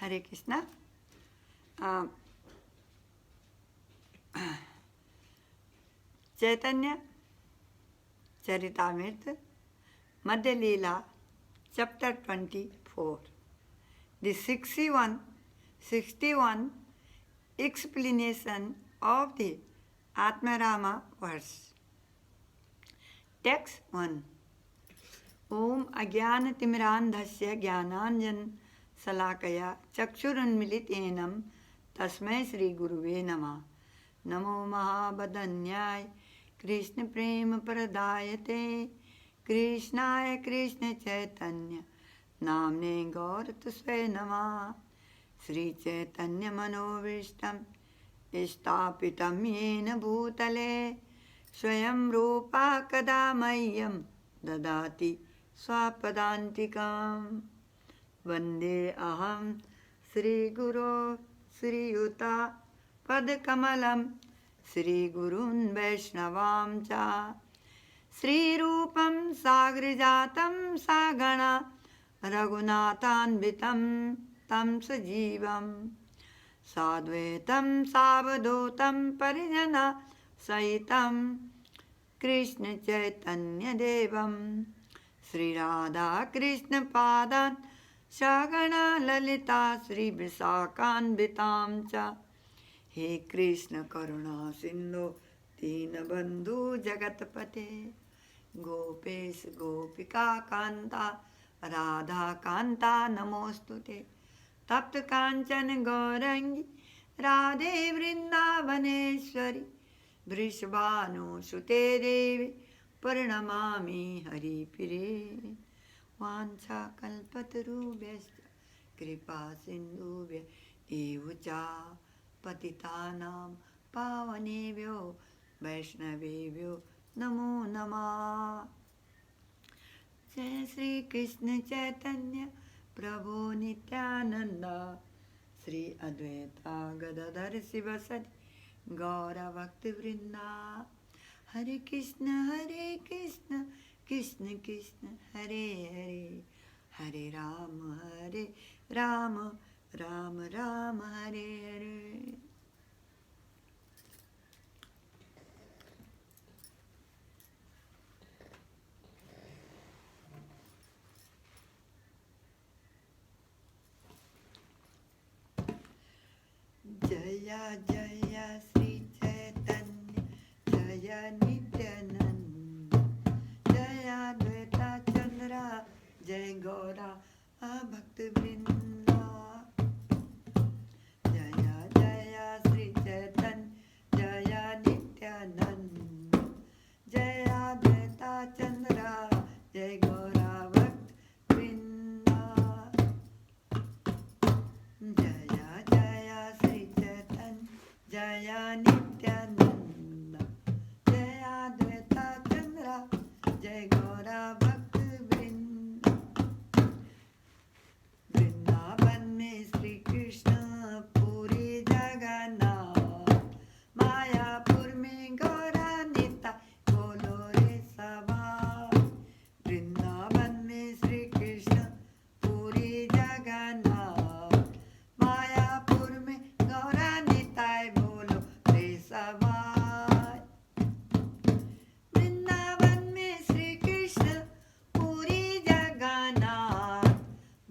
Hare Krishna. Chaitanya Charitamrita Madhya Leela chapter 24 the 61 explanation of the Atmarama verse. Text 1. ओम अज्ञानतिमिरान्धस्य ज्ञानाञ्जनशलाकया चक्षुरुन्मीलितेन तस्मै श्रीगुरुवे नमः। नमो महावदन्याय कृष्णप्रेमप्रदायते कृष्णाय कृष्णचैतन्य नाम्ने गौरतस्मै नमः। श्रीचैतन्यमनोभीष्टं स्थापितं येन भूतले स्वयं रूपा कदा मह्यं ददाति स्वपदान्तिकां। वन्दे अहं श्रीगुरो श्रीयुता पदकमलं श्रीगुरून् वैष्णवां च। श्रीरूपं साग्रजातं सागणा रघुनाथान्वितं तं सजीवं साद्वैतं सावधूतं परिजना सहितं कृष्णचैतन्यदेवं श्रीराधाकृष्णपादान् सगणा ललिता श्रीविशाखान्वितां च। हे कृष्ण करुणा सिन्धु दीनबन्धु जगत्पते गोपेश गोपिका कान्ता राधा कान्ता नमोस्तुते। तप्त कांचन गौरंगी राधे वृंदावनेश्वरी वृषभानुसुते देवी प्रणमामि हरिप्रिये। वाञ्छाकल्पतरुभ्यश्च कृपा सिन्धुभ्य एव च पतितानां पावनेभ्यो वैष्णवेभ्यो नमो नमः। जय श्री कृष्ण चैतन्य प्रभु नित्यानंद श्री अद्वैता गदाधर शिवसदि गौर भक्ति वृंदा। हरे कृष्ण कृष्ण कृष्ण हरे हरे हरे राम राम राम हरे हरे। जय जय श्री चैतन्य जय नित्यानंद जय अद्वैता चंद्रा जय गौरा भक्त वृंदा। जय जय श्री चैतन्य जय नित्यानंद जय अद्वैता चंद्रा जय गौरा भक्त वृंदा। जय जय श्री चैतन्य जय नित्यानंद जय अद्वैता चंद्रा जय गौरा भक्त वृंद। वृंदावन में श्री कृष्ण पूरी जगन्नाथ मायापुर में गौरा निताई बोलो रे सवार। वृंदावन में श्री कृष्ण पूरी जगन्नाथ मायापुर में गौरा निताई बोलो रे सवार। वृंदावन में श्री कृष्ण पूरी जगन्नाथ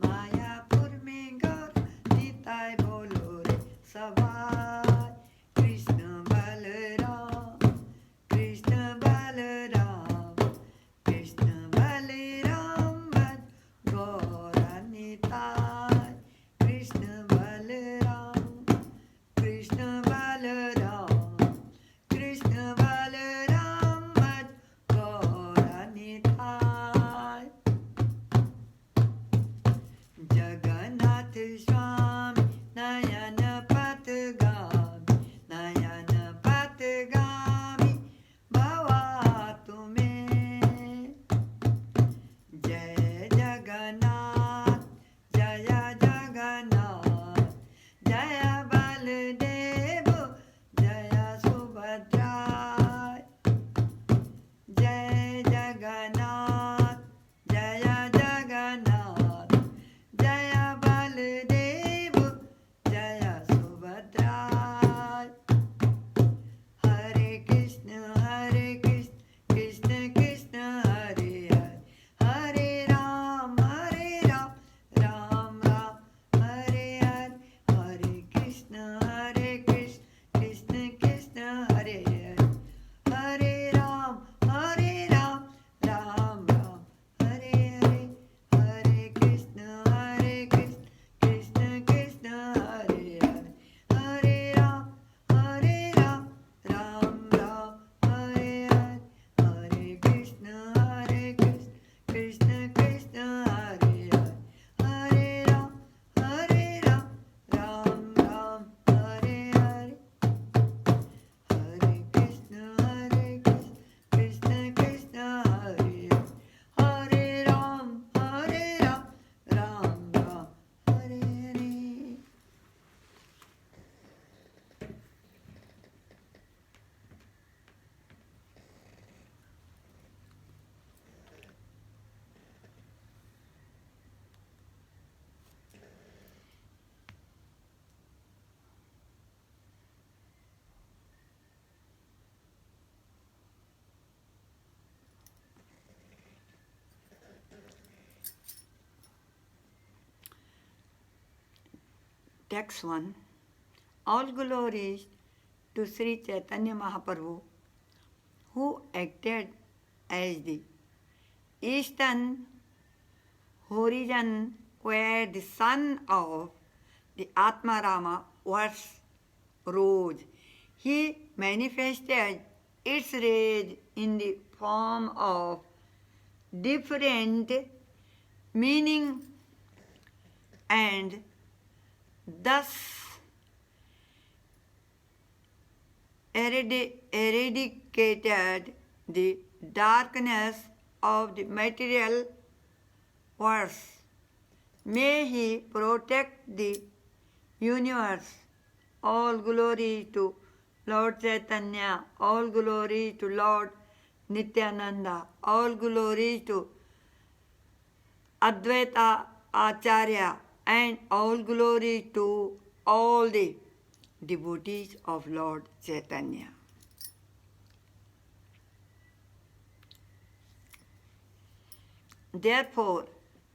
मायापुर में गौरा निताई बोलो रे सवार। कृष्ण बलराम कृष्ण बलराम कृष्ण बलराम भज गौरा निताई। कृष्ण बलराम कृष्ण बलराम कृष्ण बलराम भज गौरा निताई। जगन्नाथ स्वामी नयन पथगामी भवा तुम्हें। जय जगन्नाथ जय जगन्नाथ जय बलदेव जय सुभद्रा। जय जगन्नाथ जय जगन्नाथ जय Text 1. All glories to Sri Chaitanya Mahaprabhu, who acted as the eastern horizon where the sun of the Atmarama was rose. He manifested its rays in the form of different meaning and thus eradicated the darkness of the material world. May He protect the universe. All glory to Lord Chaitanya, all glory to Lord Nityananda, all glory to Advaita Acharya, and all glory to all the devotees of Lord Chaitanya. Therefore,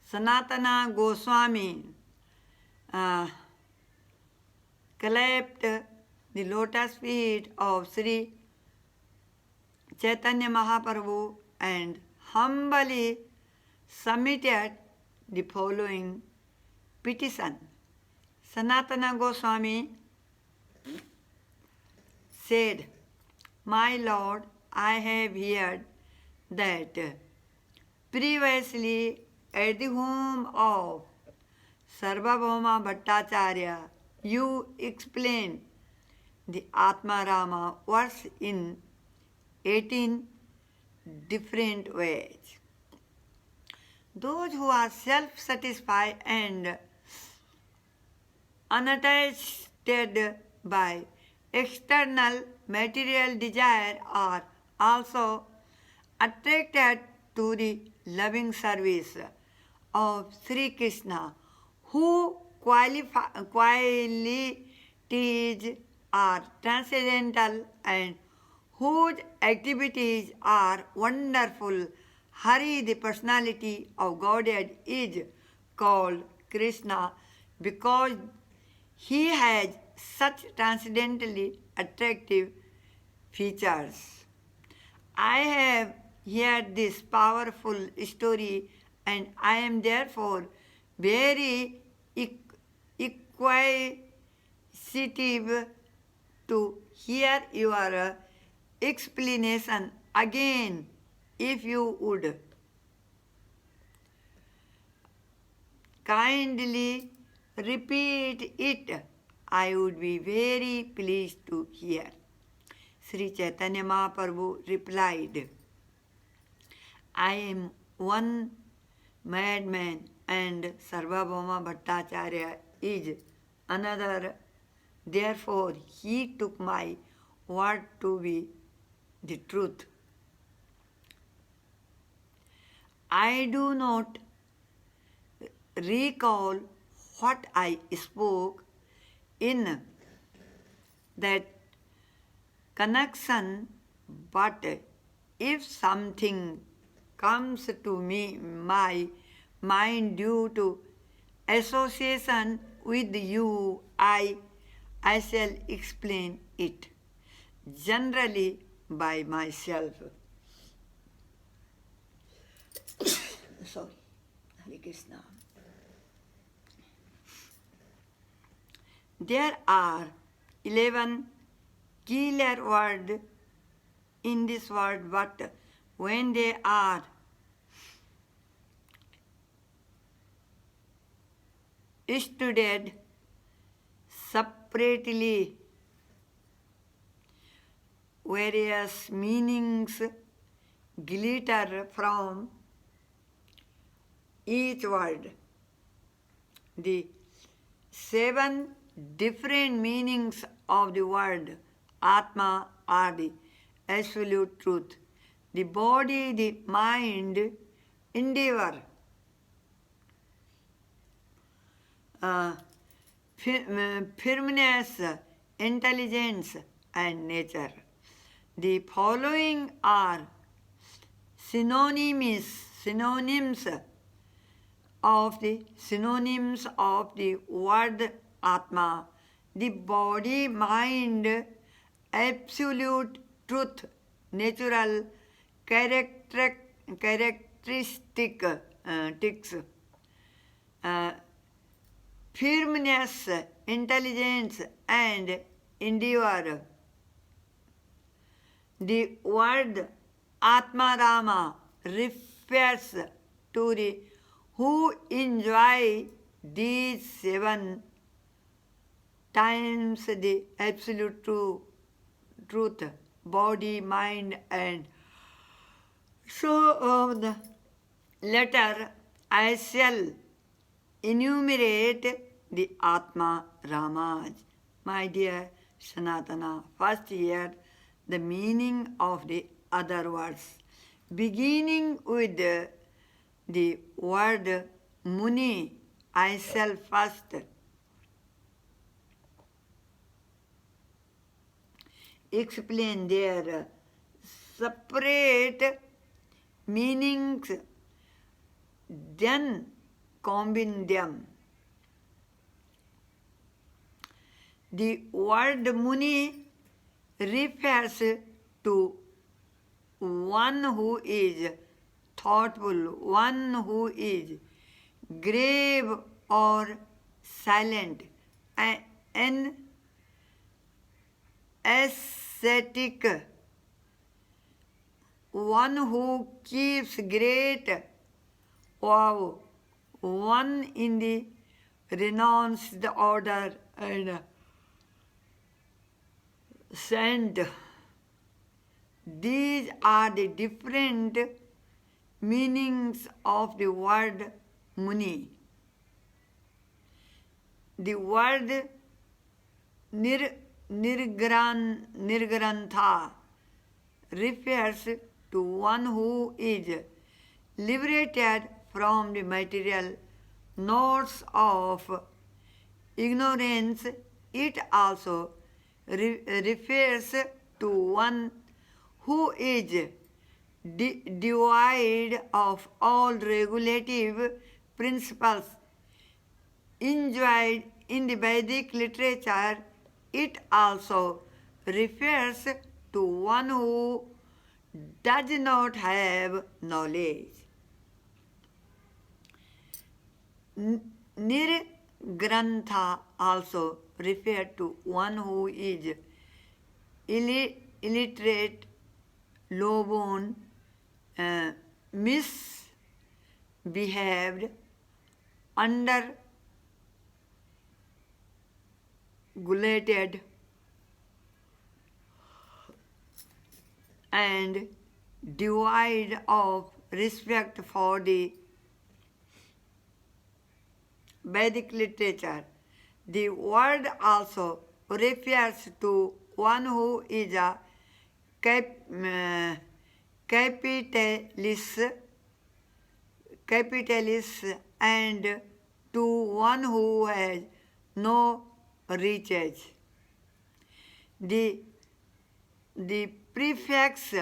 Sanatana Goswami clasped the lotus feet of Sri Chaitanya Mahaprabhu and humbly submitted the following petition. Sanatana Goswami said, My Lord, I have heard that previously at the home of Sarvabhauma Bhattacharya, you explained the Atmarama verse in 18 different ways. Those who are self-satisfied and unattached by external material desire are also attracted to the loving service of Sri Krishna, whose qualities are transcendental and whose activities are wonderful. Hari, the personality of Godhead, is called Krishna because he has such transcendently attractive features. I have heard this powerful story and I am therefore very inquisitive to hear your explanation again, if you would kindly repeat it. I would be very pleased to hear. Sri Chaitanya Mahaprabhu replied, I am one madman and Sarvabhauma Bhattacharya is another. Therefore, he took my word to be the truth. I do not recall what I spoke in that connection, but if something comes to me, my mind due to association with you, I shall explain it, generally by myself. Sorry, Hare Krishna. There are 11 killer words in this world, but when they are studied separately, various meanings glitter from each word. The 7 different meanings of the word Atma are the absolute truth, the body, the mind, endeavor, firmness, intelligence, and nature. The following are synonyms of the word Atma, the body, mind, absolute truth, natural characteristics, uh, firmness, intelligence, and endeavor. The word Atmarama refers to the who enjoy these 7 times the absolute truth, body, mind, and so the later I shall enumerate the Atma Ramas. My dear Sanatana, first hear the meaning of the other words. Beginning with the word Muni, I shall first explain their separate meanings, then combine them. The word Muni refers to one who is thoughtful, one who is grave or silent, an ascetic, one who keeps great vow, one in the renounced order and saint. These are the different meanings of the word Muni. The word Nirgrantha refers to one who is liberated from the material knots of ignorance. It also refers to one who is devoid of all regulative principles enjoyed in the Vedic literature. It also refers to one who does not have knowledge. Nirgrantha also refers to one who is illiterate, low-born, misbehaved, undergulated, and devoid of respect for the Vedic literature. The word also refers to one who is a capitalist and to one who has no riches. The prefix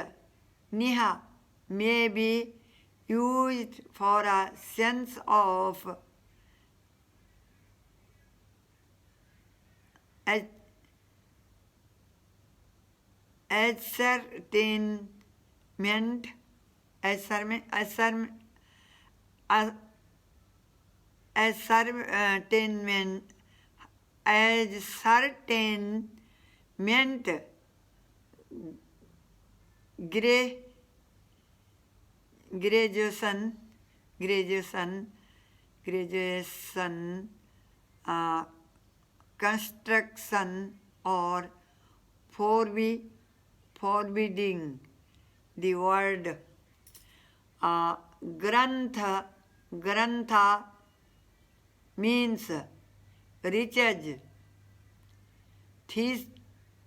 niha may be used for a sense of ascertainment, graduation, construction, or forbidding. The word grantha means research,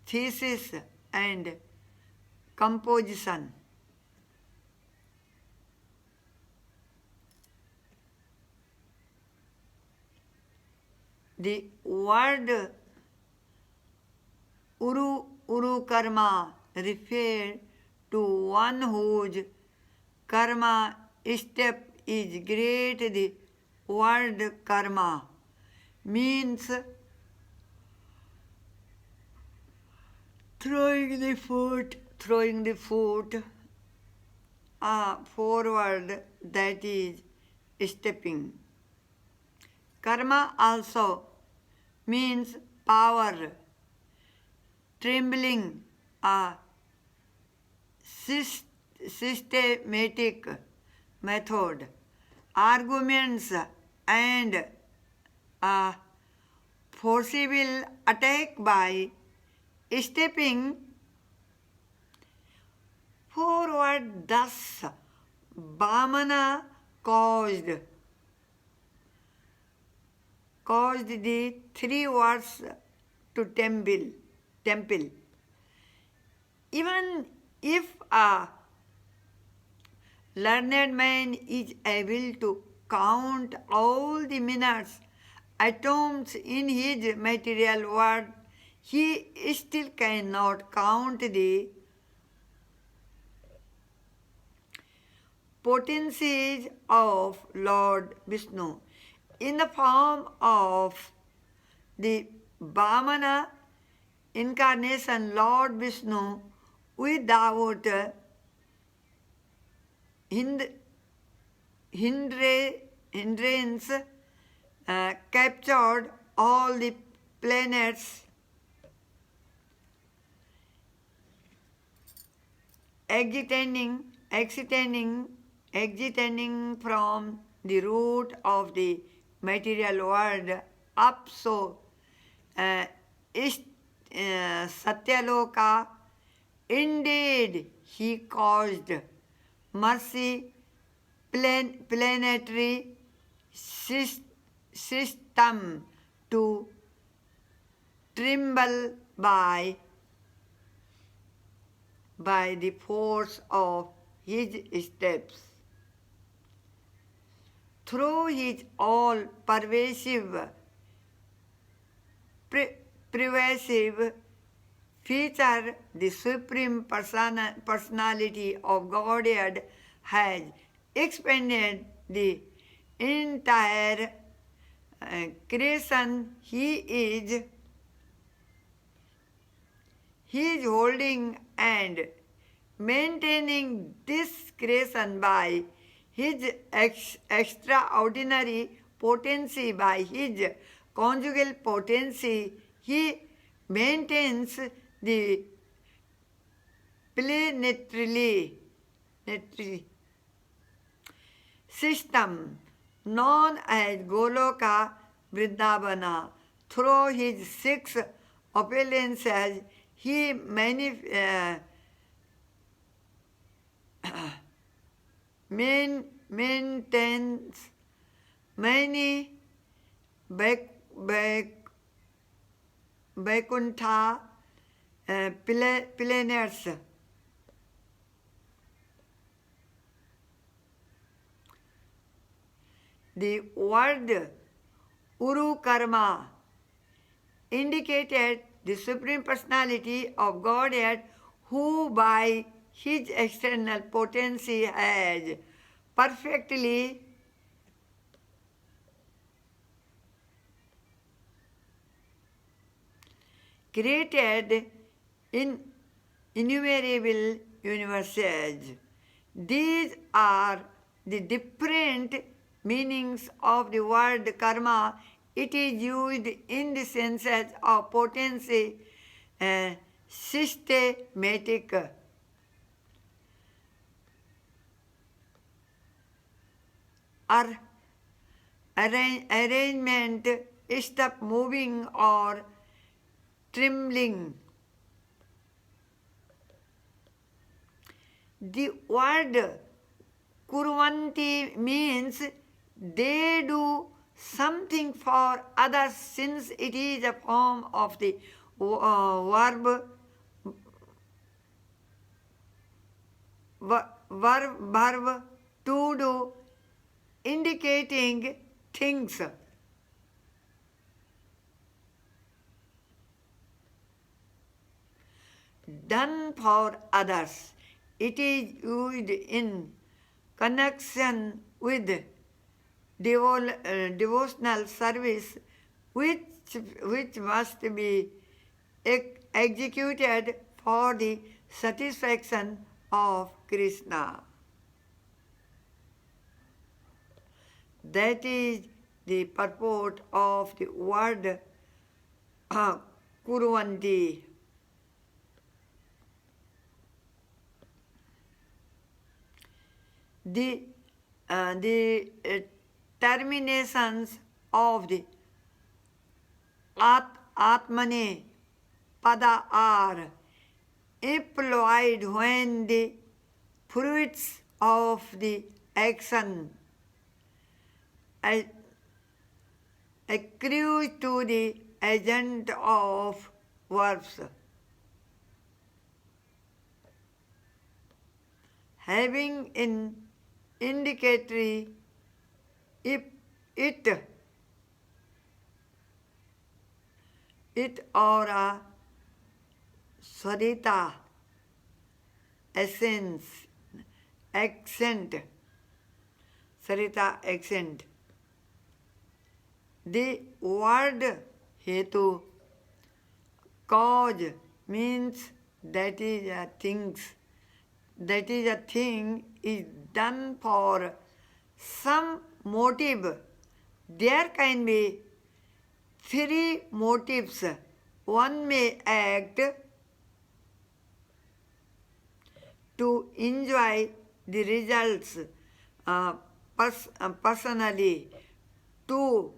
thesis, and composition. The word Urukarma refers to one whose karma step is great. The word karma means throwing the foot forward, that is stepping. Karma also means power, trembling, a systematic method, arguments, and a forcible attack by stepping forward. Thus, Vamana caused the three words to temple. Even if a learned man is able to count all the minutes, atoms in his material world, he still cannot count the potencies of Lord Vishnu in the form of the Vamana incarnation. Lord Vishnu, without hindrance, captured all the planets, extending from the root of the material world up. So, Satyaloka, indeed, he caused mercy planetary system to tremble by the force of his steps. Through his all-pervasive, pervasive feature, the Supreme Personality of Godhead has expanded the entire creation. He is holding and maintaining this creation by his extraordinary potency. By his conjugal potency, he maintains the planetary system known as Goloka Vrindavana. Through his 6 appearances, he maintains many Vaikuntha planets. The word Uru Karma indicated the Supreme Personality of Godhead, who by his external potency has perfectly created innumerable universes. These are the different meanings of the word karma. It is used in the senses of potency, systematic, arrangement, stop moving or trembling. The word kurvanti means they do something for others, since it is a form of the verb to do, indicating things done for others. It is used in connection with devotional service, which must be executed for the satisfaction of Krishna. That is the purport of the word Kurvanti. The terminations of the Atmane Pada are employed when the fruits of the action accrue to the agent of verbs. Having an indicatory if it or a sarita essence accent sarita accent. The word hetu cause means that is a thing is done for some motive. There can be three motives. One may act to enjoy the results personally, to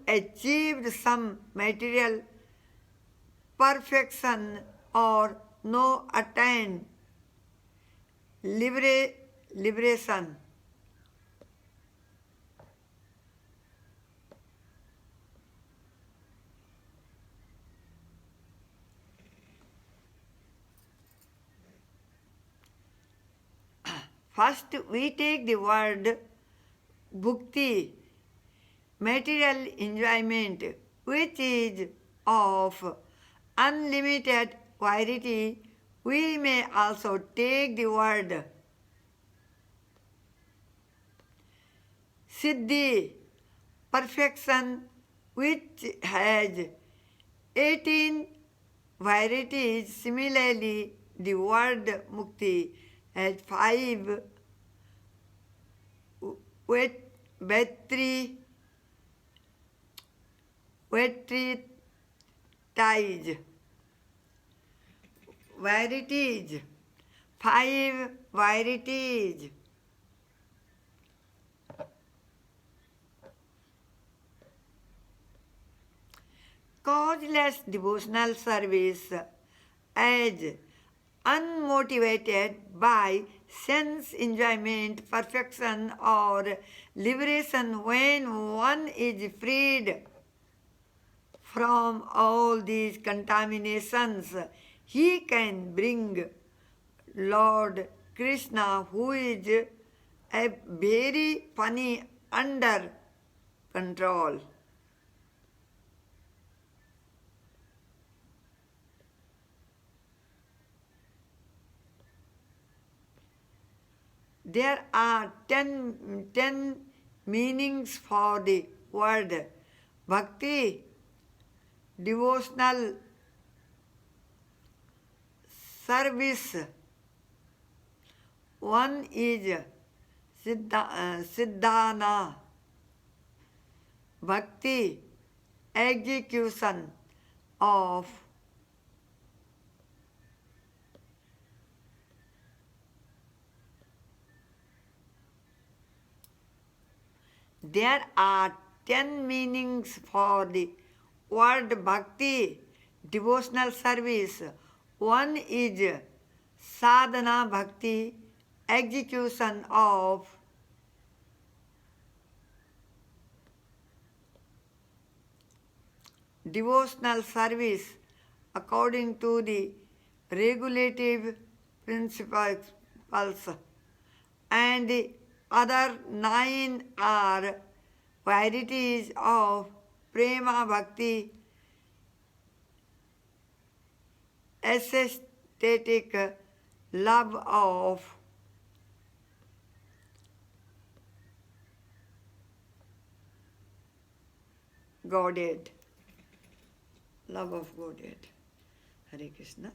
achieve some material perfection or no attain liberation. First, we take the word bhukti, material enjoyment, which is of unlimited variety. We may also take the word siddhi, perfection, which has 18 varieties. Similarly, the word mukti has 5 varieties. 5 varieties. Causeless devotional service as unmotivated by sense enjoyment, perfection, or liberation. When one is freed from all these contaminations, he can bring Lord Krishna, who is a very funny, under control. There are 10 meanings for the word bhakti, devotional service. One is siddhana, bhakti, execution of There are 10 meanings for the word bhakti, devotional service. One is sadhana bhakti, execution of devotional service according to the regulative principles, and the other 9 are varieties of prema bhakti, ecstatic love of Godhead. Love of Godhead. Hare Krishna.